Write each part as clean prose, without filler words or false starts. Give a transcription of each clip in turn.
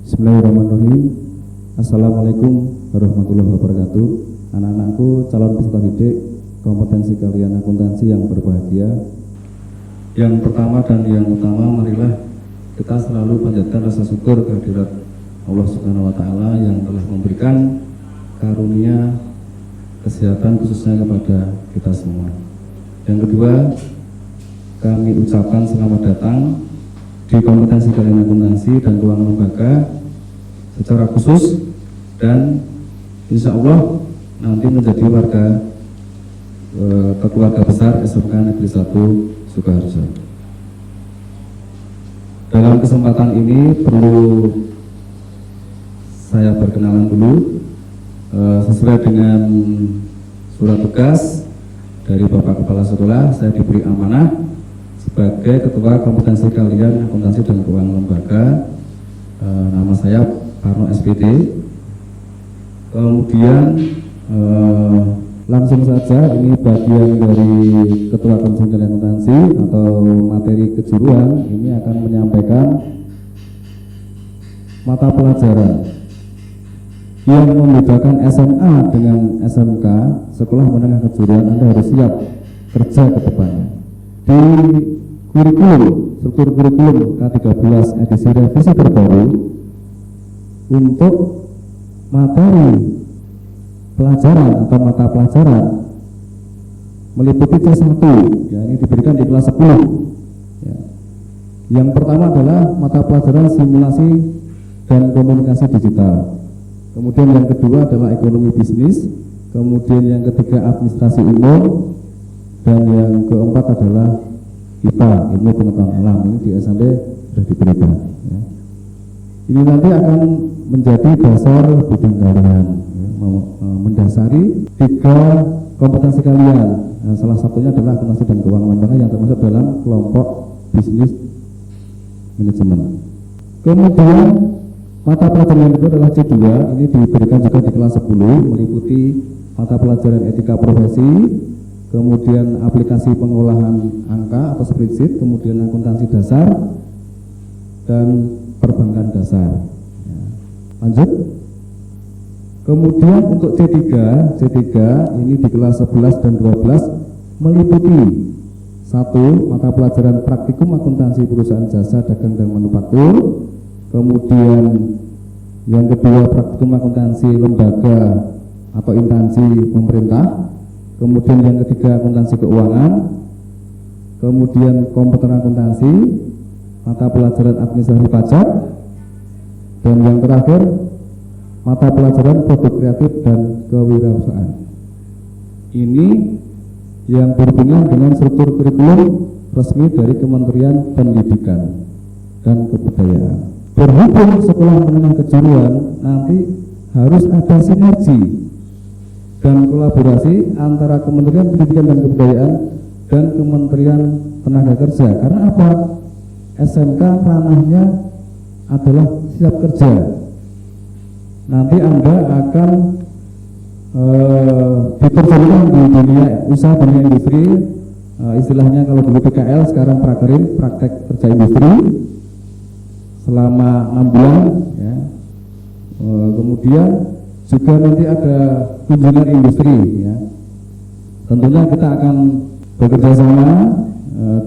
Bismillahirrahmanirrahim. Assalamualaikum warahmatullahi wabarakatuh. Anak-anakku calon peserta didik kompetensi kalian akuntansi yang berbahagia. Yang pertama dan yang utama, marilah kita selalu panjatkan rasa syukur kehadirat Allah Subhanahu wa Ta'ala yang telah memberikan karunia kesehatan khususnya kepada kita semua. Yang kedua, kami ucapkan selamat datang di kompetensi kalian akuntansi dan keuangan lembaga secara khusus, dan insya Allah nanti menjadi warga keluarga besar SMK Negeri 1 Sukoharjo. Dalam kesempatan ini perlu saya perkenalan dulu sesuai dengan surat tugas dari Bapak Kepala Sekolah. Saya diberi amanah sebagai Ketua Kompetensi Kalian Akuntansi dan Keuangan Lembaga. Nama saya Parno SPD. Kemudian langsung saja, ini bagian dari Ketua Kompetensi Kalian Akuntansi atau materi kejuruan. Ini akan menyampaikan mata pelajaran yang membedakan SMA dengan SMK, sekolah menengah kejuruan. Anda harus siap kerja ke depannya. Di kurikulum, struktur kurikulum K13 edisi revisi terbaru untuk materi pelajaran atau mata pelajaran meliputi C1, ya, ini diberikan di kelas 10. Ya. Yang pertama adalah mata pelajaran simulasi dan komunikasi digital. Kemudian yang kedua adalah ekonomi bisnis. Kemudian yang ketiga administrasi umum. Dan yang keempat adalah IPA, ilmu pengetahuan alam. Ini di SMP sudah diberikan. Ya. Ini nanti akan menjadi dasar bidang kalian, ya, mendasari 3 kompetensi kalian. Nah, salah satunya adalah akuntansi dan keuangan lembaga yang termasuk dalam kelompok bisnis manajemen. Kemudian mata pelajaran yang kedua adalah C2. Ini diberikan juga di kelas 10, meliputi mata pelajaran etika profesi, kemudian aplikasi pengolahan angka atau spreadsheet, kemudian akuntansi dasar dan perbankan dasar. Ya. Lanjut. Kemudian untuk C3 ini di kelas 11 dan 12 meliputi 1 mata pelajaran praktikum akuntansi perusahaan jasa dagang dan manufaktur, kemudian yang kedua praktikum akuntansi lembaga atau instansi pemerintah, kemudian yang ketiga akuntansi keuangan, kemudian komputer akuntansi, mata pelajaran administrasi pajak, dan yang terakhir mata pelajaran produk kreatif dan kewirausahaan. Ini yang berhubungan dengan struktur kurikulum resmi dari Kementerian Pendidikan dan Kebudayaan. Berhubung sekolah menengah kejuruan, nanti harus ada sinergi dan kolaborasi antara Kementerian Pendidikan dan Kebudayaan dan Kementerian Tenaga Kerja. Karena apa? SMK ranahnya adalah siap kerja. Nanti Anda akan diterjunkan di dunia usaha, dunia industri, istilahnya kalau dulu PKL, sekarang prakerin, praktek kerja industri selama 6 bulan. Ya. Kemudian juga nanti ada kunjungan industri, ya. Tentunya kita akan bekerja sama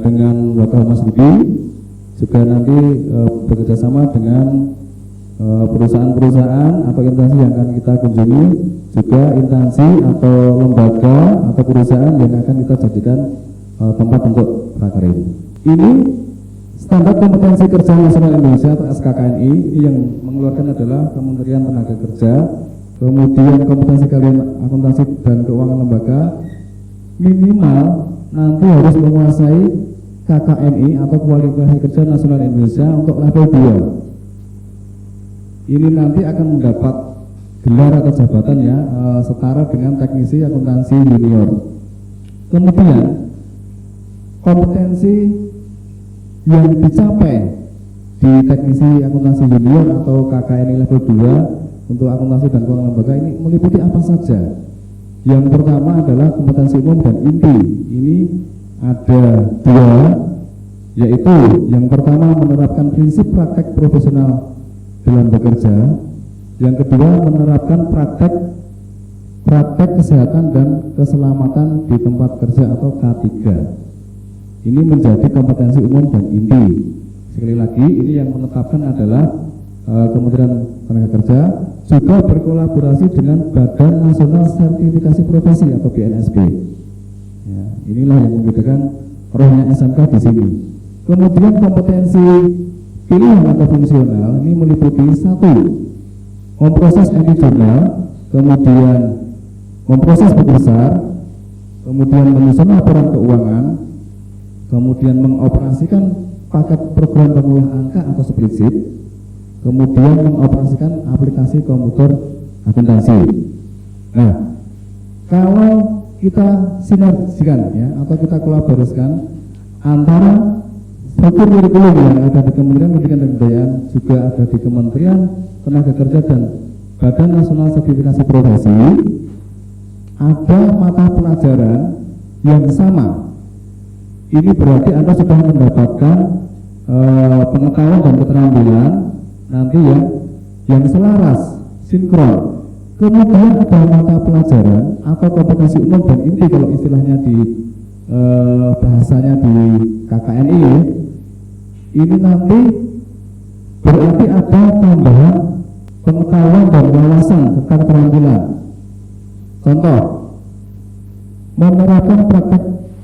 dengan Wakil Mas Budi, juga nanti bekerja sama dengan perusahaan-perusahaan atau instansi yang akan kita kunjungi, juga instansi atau lembaga atau perusahaan yang akan kita jadikan tempat untuk prakerin. Ini standar kompetensi kerja nasional Indonesia atau SKKNI yang mengeluarkan adalah Kementerian Tenaga Kerja. Kemudian kompetensi kalian akuntansi dan keuangan lembaga minimal nanti harus menguasai KKNI atau kualifikasi kerja nasional Indonesia untuk level 2. Ini nanti akan mendapat gelar atau jabatan, ya, setara dengan teknisi akuntansi junior. Kemudian kompetensi yang dicapai di teknisi akuntansi junior atau KKNI level 2 untuk akuntansi dan keuangan lembaga ini meliputi apa saja? Yang pertama adalah kompetensi umum dan inti. Ini ada 2, yaitu yang pertama menerapkan prinsip praktek profesional dalam bekerja. Yang kedua, menerapkan praktek kesehatan dan keselamatan di tempat kerja atau K3. Ini menjadi kompetensi umum dan inti. Sekali lagi, ini yang menetapkan adalah Kementerian Tenaga Kerja, juga berkolaborasi dengan Badan Nasional Sertifikasi Profesi atau BNSP. Ya, inilah yang membedakan rohnya SMK di sini. Kemudian kompetensi pilihan atau fungsional ini meliputi 1. Memproses entry jurnal, kemudian memproses buku besar, kemudian menyusun laporan keuangan, kemudian mengoperasikan paket program pengolah angka atau spreadsheet, kemudian mengoperasikan aplikasi komputer akuntansi. Nah, kalau kita sinergikan ya, atau kita kolaborasikan antara struktur kurikulum yang ada di Kementerian Pendidikan dan Kebudayaan, juga ada di Kementerian Tenaga Kerja dan Badan Nasional Sertifikasi Profesi, ada mata pelajaran yang sama. Ini berarti Anda sudah mendapatkan pengetahuan dan keterampilan nanti yang selaras, sinkron. Kemudian ada mata pelajaran atau kompetensi umum dan inti kalau istilahnya di bahasanya di KKNI. Ini nanti berarti ada tambahan pengetahuan dan wawasan serta keterampilan. Contoh, menerapkan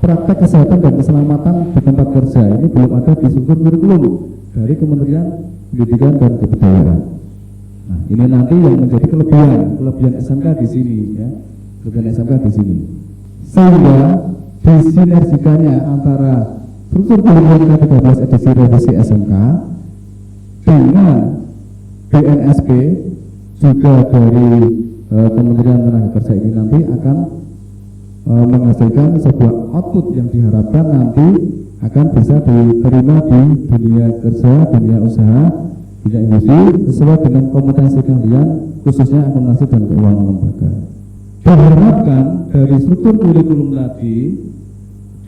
praktek kesehatan dan keselamatan di tempat kerja. Ini belum ada di struktur kurikulum dari Kementerian Pendidikan dan Kebudayaan. Nah, ini nanti yang menjadi kelebihan SMK di sini ya. Kelebihan SMK di sini. Sehingga disinergikannya antara struktur kurikulum K13 edisi revisi SMK dengan BNSP juga dari Kementerian Tenaga Kerja ini nanti akan menghasilkan sebuah output yang diharapkan nanti akan bisa diterima di dunia kerja, dunia usaha, dunia industri sesuai dengan kompetensi kalian, khususnya akuntansi dan keuangan lembaga. Diharapkan dari struktur kurikulum tadi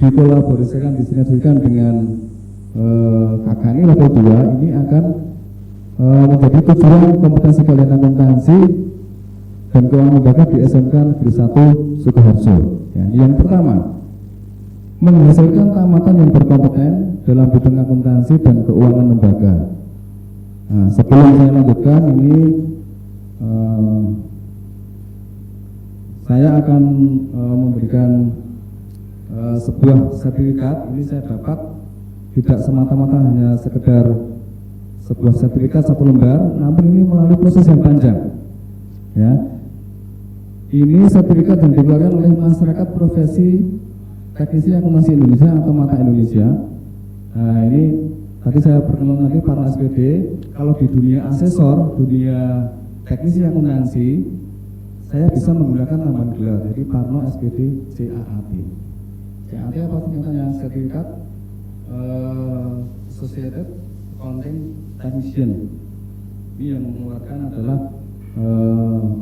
dikolaborasikan, disinergikan dengan KKNI level 2 ini akan menjadi tujuan kompetensi kalian akuntansi dan keuangan lembaga di SMK Negeri 1 Sukoharjo. Ya, yang pertama, menghasilkan tamatan yang berkompeten dalam bidang akuntansi dan keuangan lembaga. Nah, sebelum saya lanjutkan ini saya akan memberikan sebuah sertifikat. Ini saya dapat tidak semata-mata hanya sekedar sebuah sertifikat satu lembar, namun ini melalui proses yang panjang. Ya, ini sertifikat yang dikeluarkan oleh Masyarakat Profesi Teknisi Akuntansi Indonesia atau Mata Indonesia. Nah, ini tadi saya perkenalkan nanti para SPD. Kalau di dunia asesor, dunia teknisi akuntansi, saya bisa menggunakan tambahan gelar, jadi Parno SPD CAAT. CAAT apa singkatannya? Sertifikat Associated Accounting Technician. Ini yang mengeluarkan adalah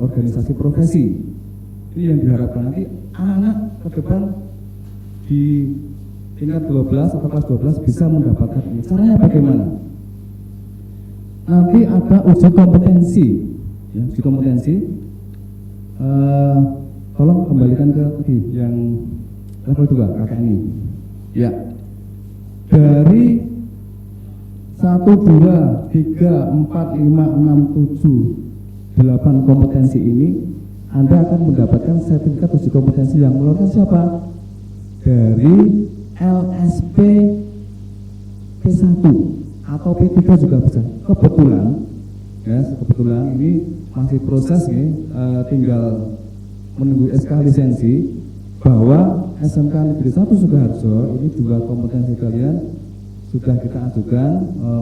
organisasi profesi. Ini yang diharapkan nanti anak-anak ke depan di tingkat 12 atau kelas 12 bisa mendapatkan ini. Caranya bagaimana? Nanti ada uji kompetensi, ya, uji kompetensi. Tolong kembalikan ke yang level 2 kakak ini. Ya, dari 1, 2, 3, 4, 5, 6, 7, 8 kompetensi ini Anda akan mendapatkan sertifikat uji kompetensi yang mengeluarkan siapa? Dari LSP P1 atau P3 juga bisa. Kebetulan ini masih proses nih, tinggal menunggu SK lisensi bahwa SMK Negeri 1 Sukoharjo ini juga kompetensi kalian sudah kita ajukan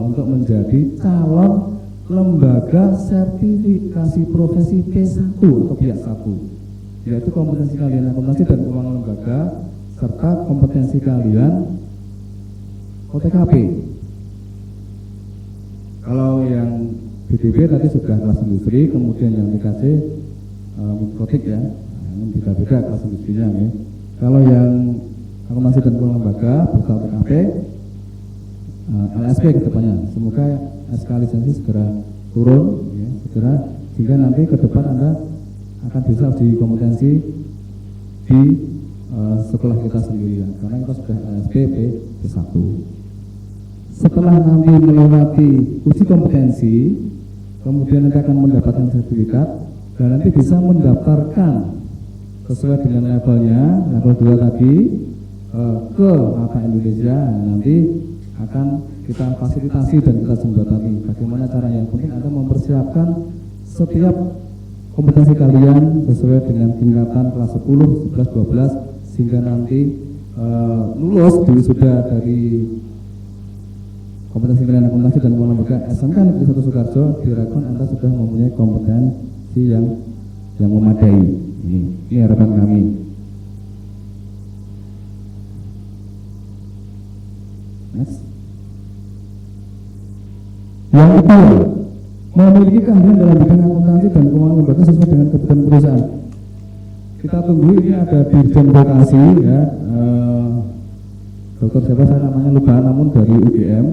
untuk menjadi calon lembaga sertifikasi profesi P1 atau pihak 1, yaitu kompetensi kalian akuntansi dan keuangan lembaga serta kompetensi kalian OTKP. Kalau yang BDB tadi sudah kelas industri, kemudian yang TKC mikrotik ya, ini beda-beda kelas industrinya nih. Kalau yang akuntansi dan keuangan lembaga beserta OTKP, LSP ke depannya. Semoga SK lisensi segera turun ya, segera, sehingga nanti ke depan Anda akan bisa uji kompetensi di sekolah kita sendiri ya, karena kita sudah SPP P1. Setelah nanti melewati uji kompetensi, kemudian nanti akan mendapatkan sertifikat dan nanti bisa mendaftarkan sesuai dengan levelnya, level 2 tadi ke ATA Indonesia. Nanti akan kita fasilitasi dan kita jembatani bagaimana caranya. Yang penting Anda mempersiapkan setiap kompetensi kalian sesuai dengan tingkatan kelas 10, 11, 12 sehingga nanti lulus di wisuda dari kompetensi kalian akuntansi dan keuangan lembaga SMK Negeri 1 Sukoharjo, diharapkan Anda sudah mempunyai kompetensi yang memadai. Ini harapan kami. Next. Yang kedua, memiliki keahlian dalam bidang akuntansi dan keuangan lembaga sesuai dengan kebutuhan perusahaan. Kita tunggu, ini ada Dirjen Vokasi ya, dokter siapa saya namanya lupa, namun dari UGM.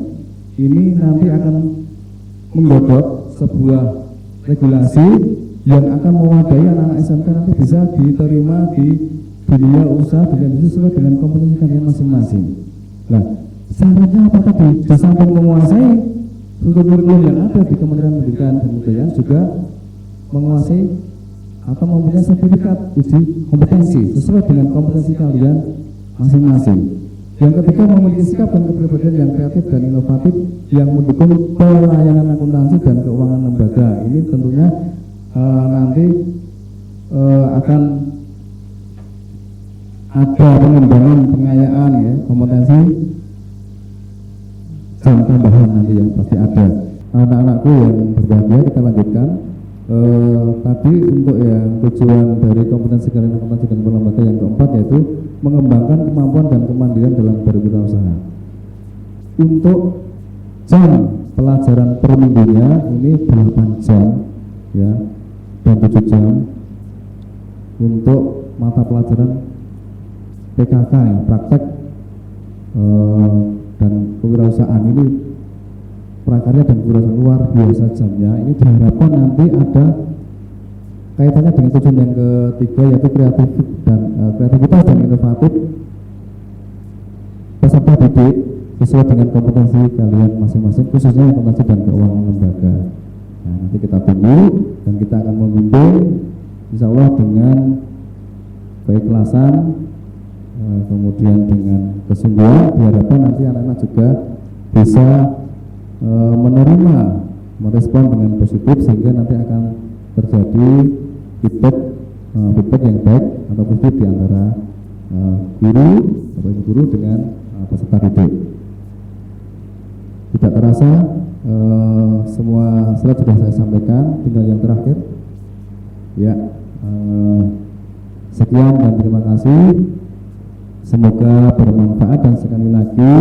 Ini nanti akan menggodok sebuah regulasi yang akan mewadai anak-anak SMK nanti bisa diterima di dunia usaha dengan sesuai dengan kompetensi kalian masing-masing. Nah, syaratnya apa tadi? Di samping menguasai struktur kurikulum yang ada di Kementerian Pendidikan dan Kebudayaan, juga menguasai atau mempunyai sertifikat uji kompetensi sesuai dengan kompetensi kalian masing-masing. Yang ketiga, memiliki sikap dan kepribadian yang kreatif dan inovatif yang mendukung pelayanan akuntansi dan keuangan lembaga. Ini tentunya nanti akan ada pengembangan pengayaan ya, kompetensi jam tambahan nanti yang pasti ada. Anak-anakku yang berbahagia, kita lanjutkan. Tadi untuk yang tujuan dari kompetensi kalian akuntansi dan keuangan lembaga yang keempat, yaitu mengembangkan kemampuan dan kemandirian dalam berwirausaha. Untuk jam pelajaran per minggunya ini 8 jam ya, dan 7 jam untuk mata pelajaran PKK ya, praktek dan kewirausahaan. Ini prakarya dan kewirausahaan luar biasa jamnya. Ini diharapkan nanti ada kaitannya dengan tujuan yang ketiga, yaitu kreativitas dan inovatif peserta didik sesuai dengan kompetensi kalian masing-masing, khususnya akuntansi dan keuangan lembaga. Nah, nanti kita tunggu dan kita akan membimbing insya Allah dengan keikhlasan, kemudian dengan kesungguhan. Diharapkan nanti anak-anak juga bisa menerima, merespon dengan positif, sehingga nanti akan terjadi feedback yang baik atau positif di antara guru atau ibu guru dengan peserta didik. Tidak terasa semua slide sudah saya sampaikan, tinggal yang terakhir ya. Sekian dan terima kasih, semoga bermanfaat. Dan sekali lagi,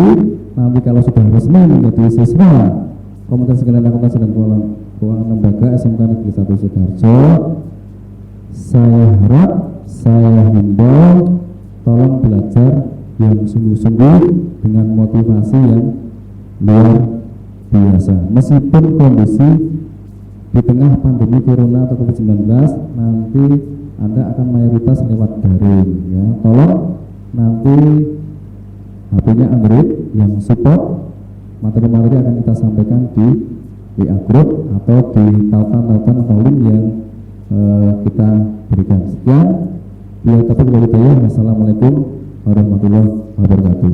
nanti kalau sudah resmi menjadi siswa kompetensi kalian akuntansi dan keuangan lembaga SMK Negeri 1 Sukoharjo, saya harap, saya himbau, tolong belajar yang sungguh-sungguh dengan motivasi yang luar biasa. Meskipun kondisi di tengah pandemi corona atau COVID-19, nanti Anda akan mayoritas lewat daring ya. Tolong nanti HP-nya Android yang support materi-materi akan kita sampaikan di WA Group atau di tautan-tautan atau link yang kita berikan. Sekian, bila taufiq wal hidayah. Wassalamualaikum warahmatullahi wabarakatuh.